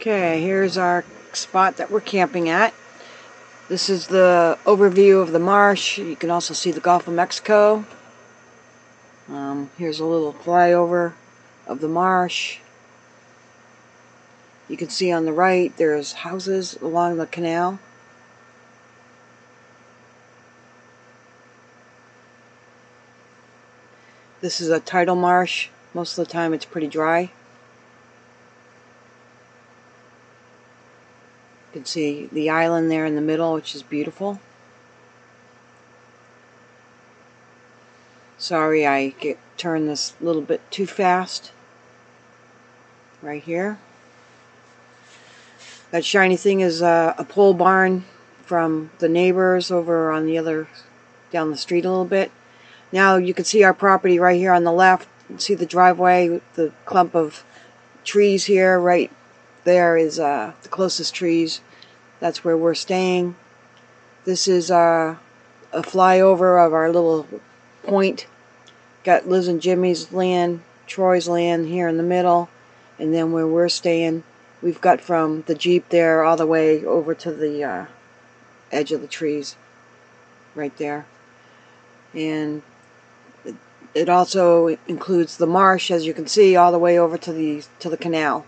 Okay, here's our spot that we're camping at. This is the overview of the marsh. You can also see the Gulf of Mexico. Here's a little flyover of the marsh. You can see on the right there's houses along the canal. This is a tidal marsh. Most of the time it's pretty dry. You can see the island there in the middle, which is beautiful. Sorry, I turned this a little bit too fast. Right here. That shiny thing is a pole barn from the neighbors over on the other, down the street a little bit. Now you can see our property right here on the left. You can see the driveway, the clump of trees here. Right there is the closest trees. That's where we're staying. This is a flyover of our little point. Got Liz and Jimmy's land, Troy's land here in the middle, and then where we're staying, we've got from the Jeep there all the way over to the edge of the trees, right there. And it also includes the marsh, as you can see, all the way over to the canal.